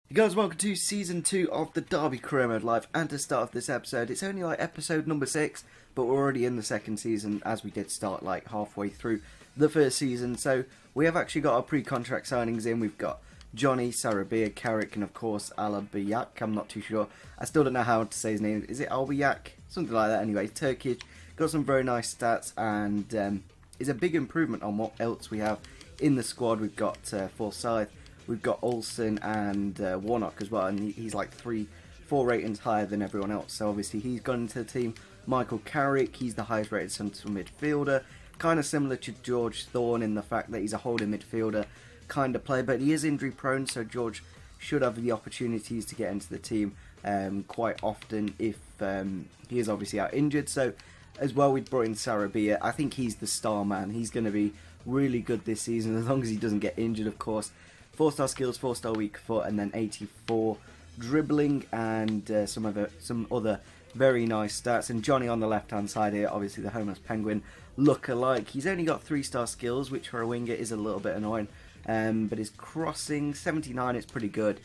You guys, welcome to Season 2 of the Derby Career Mode Live, and to start off this episode, it's only like episode number 6, but we're already in the second season, as we did start like halfway through the first season, so we have actually got our pre-contract signings in. We've got Johnny, Sarabia, Carrick, and of course Alabiyak. I'm not too sure, I still don't know how to say his name. Is it Albiyak? Something like that. Anyway, Turkish, got some very nice stats, and is a big improvement on what else we have in the squad. We've got Forsyth, we've got Olsen and Warnock as well, and he's like 3-4 ratings higher than everyone else, so obviously he's gone into the team. Michael Carrick, he's the highest rated central midfielder, kind of similar to George Thorne in the fact that he's a holding midfielder kind of player, but he is injury prone, so George should have the opportunities to get into the team quite often if he is obviously out injured. So as well, we brought in Sarabia. I think he's the star man. He's going to be really good this season, as long as he doesn't get injured, of course. 4-star skills, 4-star weak foot, and then 84 dribbling, and some other very nice stats. And Johnny on the left hand side here, obviously the homeless penguin look-alike. He's only got 3-star skills, which for a winger is a little bit annoying, but his crossing 79 is pretty good.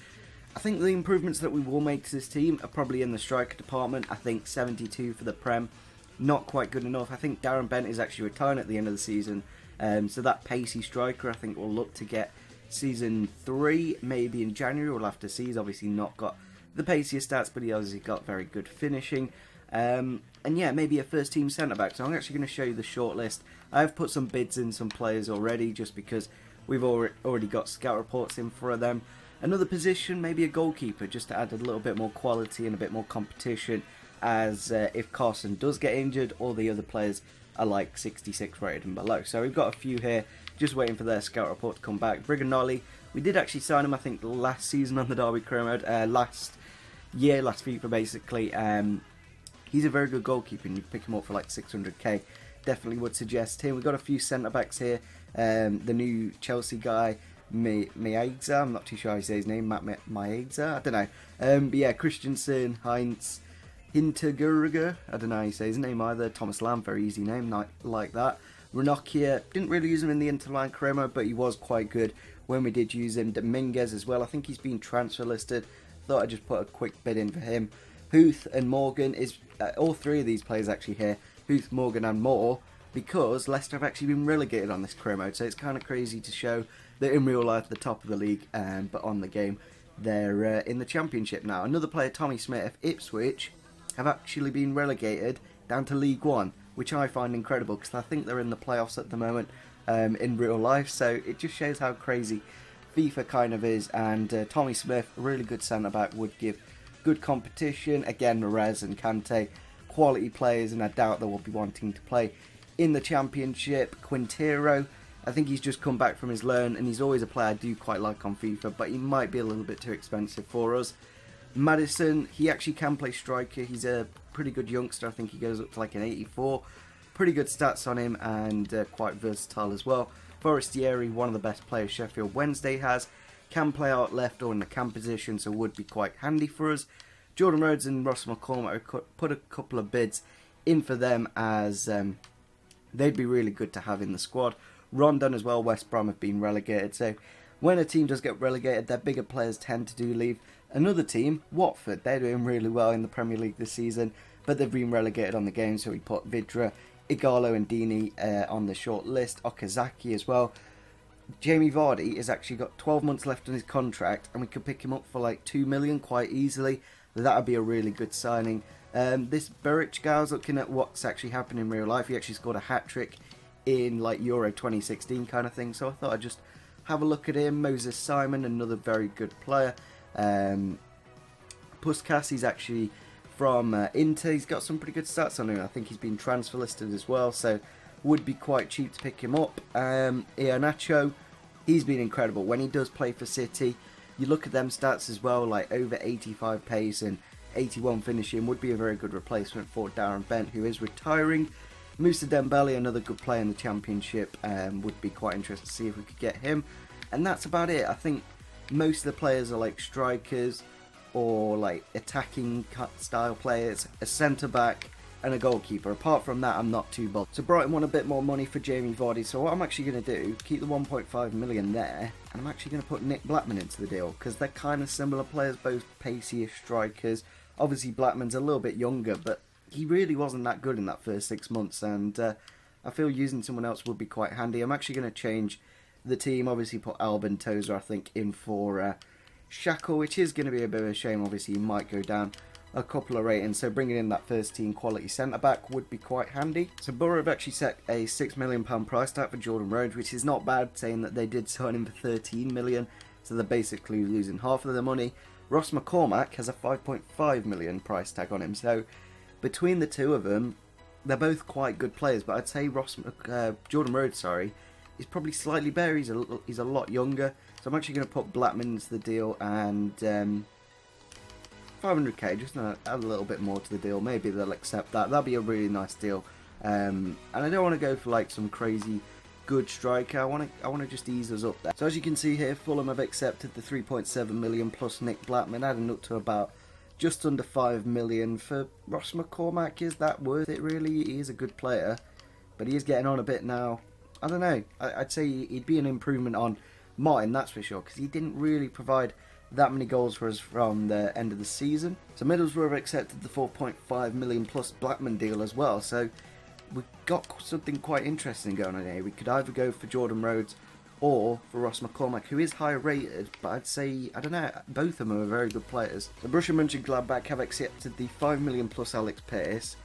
I think the improvements that we will make to this team are probably in the striker department. I think 72 for the Prem, not quite good enough. I think Darren Bent is actually retiring at the end of the season, so that pacey striker I think will look to get Season 3, maybe in January. We'll have to see. He's obviously not got the paciest stats, but he obviously got very good finishing. And yeah, maybe a first team centre-back. So I'm actually going to show you the shortlist. I've put some bids in some players already, just because we've already got scout reports in for them. Another position, maybe a goalkeeper, just to add a little bit more quality and a bit more competition, as if Carson does get injured, all the other players are like 66 rated and below. So we've got a few here, just waiting for their scout report to come back. Briganoli, we did actually sign him, I think, last season on the Derby Career Mode, last FIFA basically. He's a very good goalkeeper, and you pick him up for like 600k. Definitely would suggest him. We've got a few centre-backs here. The new Chelsea guy, Maegza, I'm not too sure how you say his name, Maegza, I don't know. But yeah, Christensen, Heinz, Hintergerger, I don't know how you say his name either. Thomas Lamb, very easy name, not like that. Ranocchia, didn't really use him in the Interline Career Mode, but he was quite good when we did use him. Dominguez as well, I think he's been transfer listed. Thought I'd just put a quick bid in for him. Huth and Morgan, is all three of these players actually here, Huth, Morgan and Moore, because Leicester have actually been relegated on this career mode, so it's kind of crazy to show that in real life the top of the league, but on the game they're in the Championship now. Another player, Tommy Smith, Ipswich, have actually been relegated down to League One, which I find incredible, because I think they're in the playoffs at the moment in real life, so it just shows how crazy FIFA kind of is. And Tommy Smith, a really good centre-back, would give good competition. Again, Perez and Kante, quality players, and I doubt they will be wanting to play in the Championship. Quintero, I think he's just come back from his loan, and he's always a player I do quite like on FIFA, but he might be a little bit too expensive for us. Madison, he actually can play striker. He's a pretty good youngster. I think he goes up to like an 84. Pretty good stats on him, and quite versatile as well. Forestieri, one of the best players Sheffield Wednesday has. Can play out left or in the cam position, so would be quite handy for us. Jordan Rhodes and Russell McCormack, put a couple of bids in for them, as they'd be really good to have in the squad. Rondon as well, West Brom have been relegated, so when a team does get relegated, their bigger players tend to do leave. Another team, Watford, they're doing really well in the Premier League this season, but they've been relegated on the game, so we put Vidra, Igalo and Dini on the short list. Okazaki as well. Jamie Vardy has actually got 12 months left on his contract, and we could pick him up for like 2 million quite easily. That would be a really good signing. This Beric guy's looking at what's actually happened in real life. He actually scored a hat-trick in like Euro 2016 kind of thing, so I thought I'd just have a look at him. Moses Simon, another very good player. Puskas, he's actually from Inter. He's got some pretty good stats on him. I think he's been transfer listed as well, so would be quite cheap to pick him up. Iheanacho, he's been incredible when he does play for City. You look at them stats as well, like over 85 pace and 81 finishing, would be a very good replacement for Darren Bent, who is retiring. Moussa Dembele, another good player in the Championship, would be quite interested to see if we could get him. And that's about it. I think most of the players are like strikers or like attacking style players. A centre back and a goalkeeper. Apart from that, I'm not too bothered. So Brighton want a bit more money for Jamie Vardy. So what I'm actually going to do, keep the 1.5 million there, and I'm actually going to put Nick Blackman into the deal, because they're kind of similar players, both pacey-ish strikers. Obviously Blackman's a little bit younger, but he really wasn't that good in that first 6 months, and I feel using someone else would be quite handy. I'm actually going to change the team, obviously put Albin Tozer, I think, in for Shackle, which is going to be a bit of a shame. Obviously he might go down a couple of ratings, so bringing in that first team quality centre-back would be quite handy. So Borough have actually set a £6 million price tag for Jordan Rhodes, which is not bad, saying that they did sign him for 13 million, so they're basically losing half of their money. Ross McCormack has a 5.5 million price tag on him, so between the two of them, they're both quite good players, but I'd say Jordan Rhodes, is probably slightly better. He's a lot younger, so I'm actually going to put Blackman into the deal, and 500k, just a little bit more to the deal. Maybe they'll accept that. That'll be a really nice deal. And I don't want to go for like some crazy good striker. I want to just ease us up there. So as you can see here, Fulham have accepted the 3.7 million plus Nick Blackman, adding up to about just under 5 million for Ross McCormack. Is that worth it really? He is a good player, but he is getting on a bit now. I don't know. I'd say he'd be an improvement on Martin, that's for sure, because he didn't really provide that many goals for us from the end of the season. So Middlesbrough have accepted the 4.5 million plus Blackman deal as well. So we've got something quite interesting going on here. We could either go for Jordan Rhodes or for Ross McCormack, who is higher rated, but I'd say, I don't know, both of them are very good players. So Borussia Mönchengladbach have accepted the 5 million plus Alex Pearce,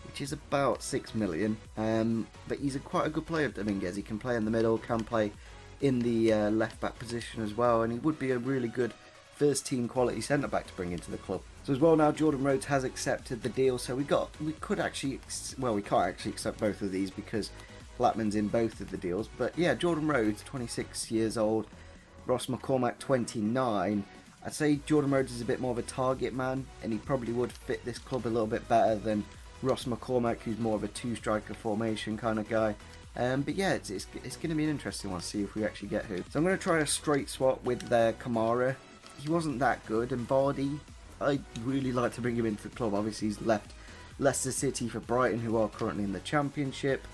which is about 6 million, but he's quite a good player, Dominguez. He can play in the middle, can play in the left back position as well, and he would be a really good first team quality centre back to bring into the club. So as well now, Jordan Rhodes has accepted the deal, so we can't actually accept both of these because Blackman's in both of the deals. But yeah, Jordan Rhodes, 26 years old, Ross McCormack, 29. I'd say Jordan Rhodes is a bit more of a target man, and he probably would fit this club a little bit better than Ross McCormack, who's more of a two-striker formation kind of guy. But yeah, it's going to be an interesting one to see if we actually get who. So I'm going to try a straight swap with Kamara. He wasn't that good, and Vardy, I'd really like to bring him into the club. Obviously he's left Leicester City for Brighton, who are currently in the Championship,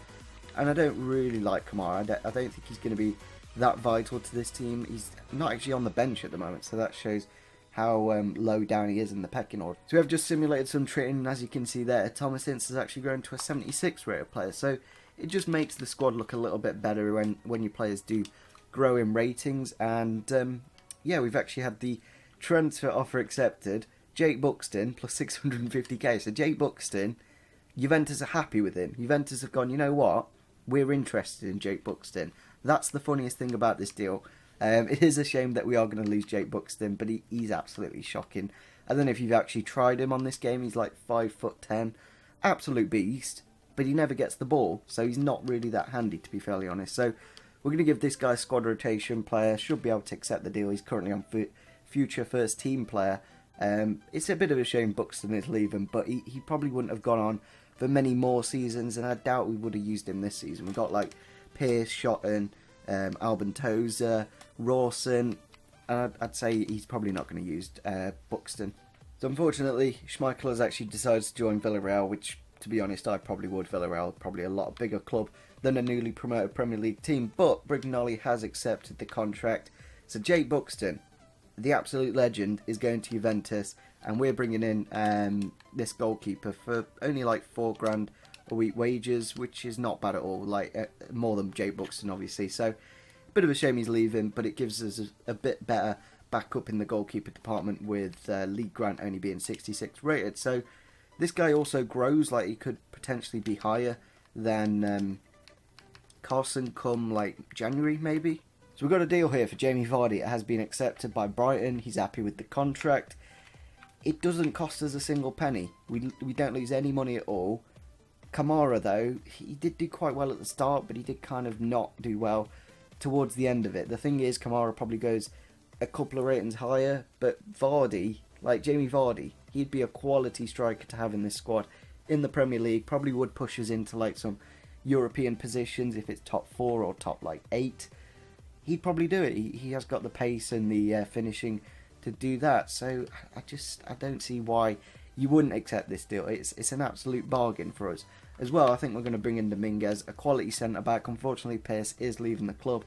and I don't really like Kamara. I don't think he's going to be that vital to this team. He's not actually on the bench at the moment, so that shows how low down he is in the pecking order. So we have just simulated some training, as you can see there. Thomas Ince has actually grown to a 76 rated player, so it just makes the squad look a little bit better when your players do grow in ratings. And yeah, we've actually had the transfer offer accepted. Jake Buxton plus 650k. So Jake Buxton, Juventus are happy with him. Juventus have gone, you know what? We're interested in Jake Buxton. That's the funniest thing about this deal. It is a shame that we are going to lose Jake Buxton, but he's absolutely shocking. I don't know if you've actually tried him on this game. He's like 5'10", absolute beast, but he never gets the ball, so he's not really that handy, to be fairly honest. So we're going to give this guy squad rotation player. Should be able to accept the deal. He's currently on future first team player. It's a bit of a shame Buxton is leaving, but he probably wouldn't have gone on for many more seasons, and I doubt we would have used him this season. We've got like Pearce, Shotton, Albin Tozer, Rawson, and I'd say he's probably not going to use Buxton. So unfortunately, Schmeichel has actually decided to join Villarreal, which, to be honest, I probably would. Villarreal, probably a lot bigger club than a newly promoted Premier League team, but Brignoli has accepted the contract. So Jake Buxton, the absolute legend, is going to Juventus, and we're bringing in this goalkeeper for only like £4,000 a week wages, which is not bad at all, like more than Jake Buxton obviously. So a bit of a shame he's leaving, but it gives us a bit better backup in the goalkeeper department, with Lee Grant only being 66 rated. So this guy also grows, like he could potentially be higher than Carson come like January maybe. So we've got a deal here for Jamie Vardy. It has been accepted by Brighton. He's happy with the contract. It doesn't cost us a single penny. We don't lose any money at all. Kamara, though, he did do quite well at the start, but he did kind of not do well towards the end of it. The thing is, Kamara probably goes a couple of ratings higher, but Vardy, like Jamie Vardy, he'd be a quality striker to have in this squad in the Premier League. Probably would push us into like some European positions if it's top 4 or top like 8. He'd probably do it. He has got the pace and the finishing to do that. So I don't see why you wouldn't accept this deal. It's an absolute bargain for us. As well, I think we're going to bring in Dominguez, a quality centre-back. Unfortunately, Pearce is leaving the club,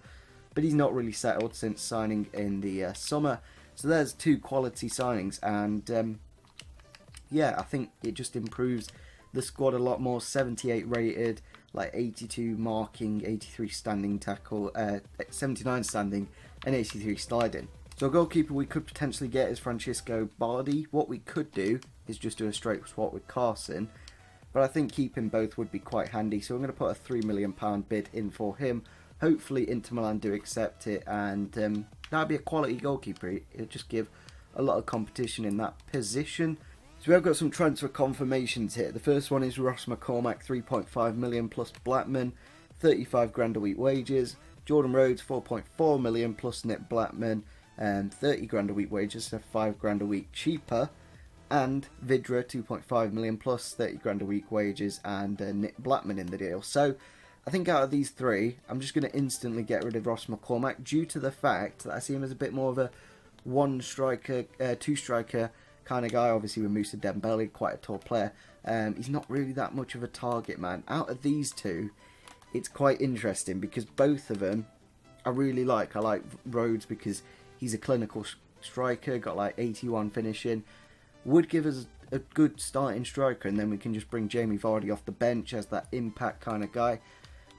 but he's not really settled since signing in the summer. So there's 2 quality signings, and yeah, I think it just improves the squad a lot more. 78 rated, like 82 marking, 83 standing tackle, 79 standing, and 83 sliding. So a goalkeeper we could potentially get is Francisco VARDY. What we could do is just do a straight swap with Carson, but I think keeping both would be quite handy. So I'm going to put a £3 million bid in for him. Hopefully Inter Milan do accept it, and that'd be a quality goalkeeper. It'll just give a lot of competition in that position. So we have got some transfer confirmations here. The first one is Ross McCormack, 3.5 million plus Blackman, 35 grand a week wages. Jordan Rhodes, 4.4 million plus Nick Blackman, and 30 grand a week wages, so 5 grand a week cheaper. And Vidra, 2.5 million plus 30 grand a week wages, and Nick Blackman in the deal. So I think out of these 3, I'm just going to instantly get rid of Ross McCormack due to the fact that I see him as a bit more of a 1-striker, 2-striker kind of guy. Obviously with Moussa Dembele, quite a tall player. He's not really that much of a target man. Out of these 2, it's quite interesting because both of them I really like. I like Rhodes because he's a clinical striker, got like 81 finishing. Would give us a good starting striker, and then we can just bring Jamie Vardy off the bench as that impact kind of guy.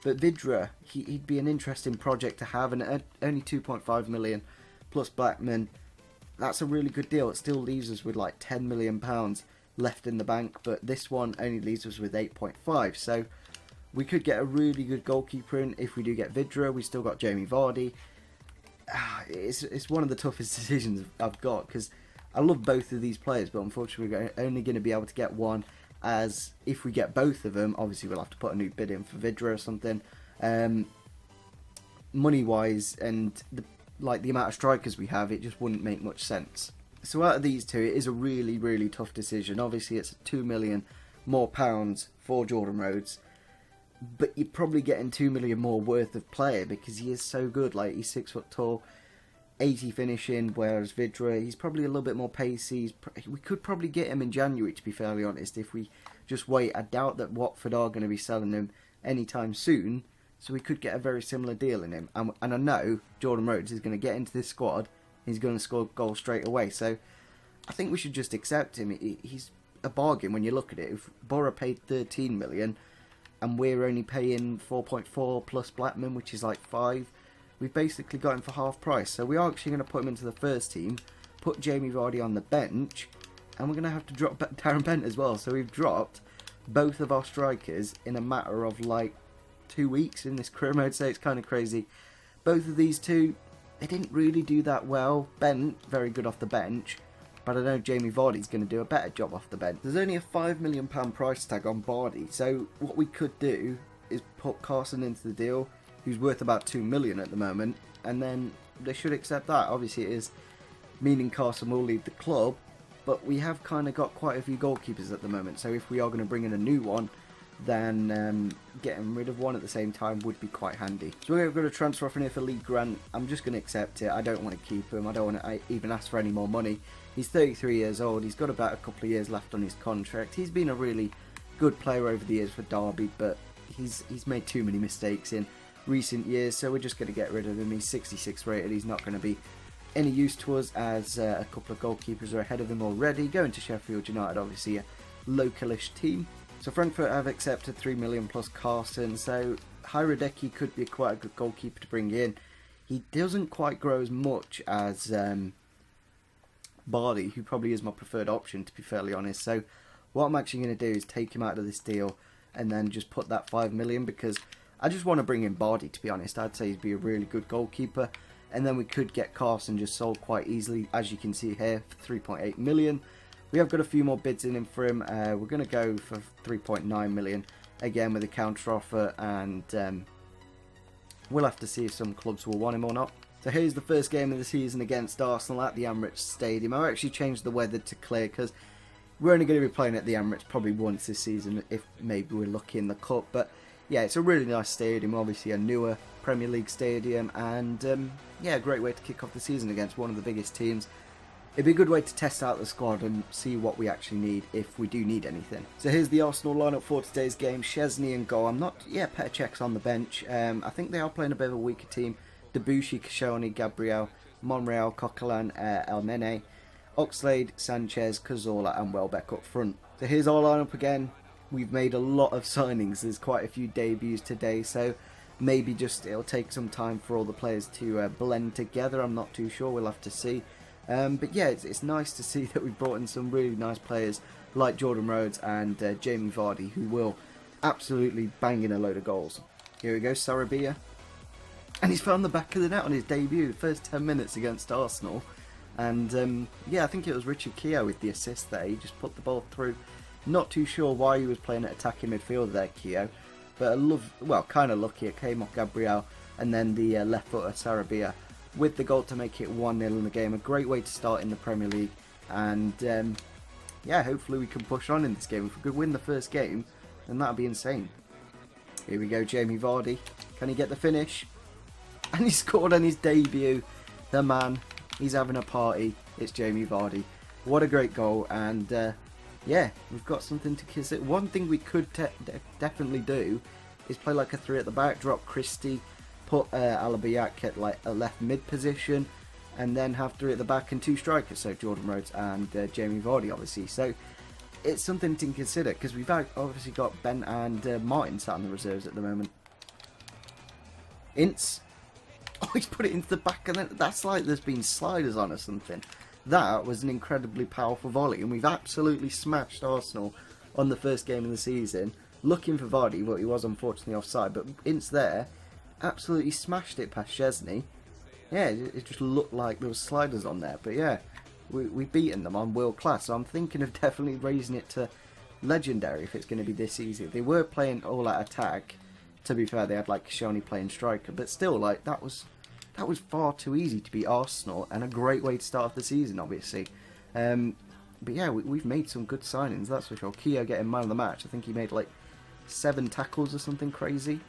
But Vidra, he'd be an interesting project to have, and at only 2.5 million plus Blackman, that's a really good deal. It still leaves us with like £10 million left in the bank, but this one only leaves us with 8.5. So we could get a really good goalkeeper in if we do get Vidra. We still got Jamie Vardy. It's one of the toughest decisions I've got because I love both of these players, but unfortunately we're only going to be able to get one, as if we get both of them, obviously we'll have to put a new bid in for Vidra or something. Money-wise and the amount of strikers we have, it just wouldn't make much sense. So out of these 2, it is a really, really tough decision. Obviously it's £2 million more for Jordan Rhodes, but you're probably getting £2 million more worth of player because he is so good. Like, he's 6 foot tall, 80 finishing, whereas Vidra, he's probably a little bit more pacey. We could probably get him in January, to be fairly honest, if we just wait. I doubt that Watford are going to be selling him anytime soon, so we could get a very similar deal in him. And I know Jordan Rhodes is going to get into this squad, he's going to score goals straight away, so I think we should just accept him. He's a bargain when you look at it. If Borough paid 13 million, and we're only paying 4.4 plus Blackman, which is like 5, we've basically got him for half price. So we are actually going to put him into the first team, put Jamie Vardy on the bench, and we're going to have to drop Darren Bent as well. So we've dropped both of our strikers in a matter of like 2 weeks in this career mode, so it's kind of crazy. Both of these 2, they didn't really do that well. Bent, very good off the bench, but I know Jamie Vardy's going to do a better job off the bench. There's only a £5 million price tag on Vardy, so what we could do is put Carson into the deal, who's worth about 2 million at the moment, and then they should accept that. Obviously it is meaning Carson will leave the club, but we have kind of got quite a few goalkeepers at the moment, so if we are going to bring in a new one, then getting rid of one at the same time would be quite handy. So we're going to transfer off in here for Lee Grant. I'm just going to accept it. I don't want to keep him. I don't want to even ask for any more money. He's 33 years old. He's got about a couple of years left on his contract. He's been a really good player over the years for Derby, but he's made too many mistakes in recent years, so we're just going to get rid of him. He's 66 rated. He's not going to be any use to us, as a couple of goalkeepers are ahead of him already. Going to Sheffield United, obviously a localish team. So Frankfurt have accepted 3 million plus Carson, so Hiradeki could be quite a good goalkeeper to bring in. He doesn't quite grow as much as Bardi, who probably is my preferred option, to be fairly honest. So what I'm actually going to do is take him out of this deal and then just put that 5 million, because I just want to bring in Bardi, to be honest. I'd say he'd be a really good goalkeeper, and then we could get Carson just sold quite easily, as you can see here, for 3.8 million. We have got a few more bids in for him. We're going to go for 3.9 million again with a counter offer, and we'll have to see if some clubs will want him or not. So here's the first game of the season against Arsenal at the Emirates Stadium. I actually changed the weather to clear because we're only going to be playing at the Emirates probably once this season, if maybe we're lucky in the cup. But yeah, it's a really nice stadium, obviously a newer Premier League stadium, and yeah, a great way to kick off the season against one of the biggest teams It'd be a good way to test out the squad and see what we actually need if we do need anything. So here's the Arsenal lineup for today's game. Szczesny in goal. I'm not... Yeah, Petr Cech's on the bench. I think they are playing a bit of a weaker team. Debussy, Koscielny, Gabriel, Monreal, Coquelin, El Nene, Oxlade, Sanchez, Cazorla and Welbeck up front. So here's our lineup again. We've made a lot of signings. There's quite a few debuts today, so maybe just it'll take some time for all the players to blend together. I'm not too sure. We'll have to see. But yeah, it's nice to see that we've brought in some really nice players like Jordan Rhodes and Jamie Vardy, who will absolutely bang in a load of goals. Here we go, Sarabia. And he's found the back of the net on his debut, the first 10 minutes against Arsenal. And yeah, I think it was Richard Keogh with the assist there. He just put the ball through. Not too sure why he was playing at attacking midfield there, Keogh. But kind of lucky. It came off Gabriel and then the left footer Sarabia with the goal to make it 1-0 in the game. A great way to start in the Premier League. And yeah, hopefully we can push on in this game. If we could win the first game, then that would be insane. Here we go, Jamie Vardy. Can he get the finish? And he scored on his debut. The man, he's having a party. It's Jamie Vardy. What a great goal. And yeah, we've got something to kiss it. One thing we could definitely do is play like a 3 at the back, drop Christie, put Alabiak at like a left mid position, and then have 3 at the back and 2 strikers, so Jordan Rhodes and Jamie Vardy obviously. So it's something to consider because we've obviously got Ben and Martin sat on the reserves at the moment. Ince, oh, he's put it into the back, and then that's like there's been sliders on or something. That was an incredibly powerful volley, and we've absolutely smashed Arsenal on the first game of the season. Looking for Vardy, but he was unfortunately offside. But Ince there absolutely smashed it past Szczesny. Yeah, it just looked like there was sliders on there. But yeah, we've beaten them on world class. So I'm thinking of definitely raising it to legendary if it's going to be this easy. They were playing all out attack. To be fair, they had like Koscielny playing striker, but still, like that was far too easy to beat Arsenal, and a great way to start off the season, obviously. But yeah, we've made some good signings, that's for sure. Keogh getting man of the match. I think he made like 7 tackles or something crazy.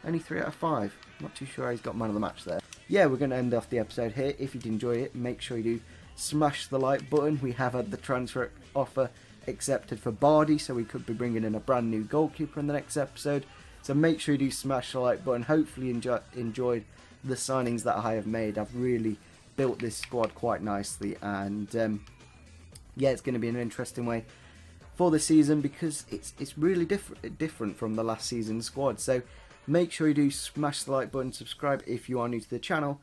Only 3 out of 5. Not too sure how he's got man of the match there. Yeah, we're going to end off the episode here. If you did enjoy it, make sure you do smash the like button. We have had the transfer offer accepted for VARDY, so we could be bringing in a brand new goalkeeper in the next episode. So make sure you do smash the like button. Hopefully you enjoyed the signings that I have made. I've really built this squad quite nicely, and yeah, it's going to be an interesting way for the season because it's really different from the last season's squad. So make sure you do smash the like button, subscribe if you are new to the channel,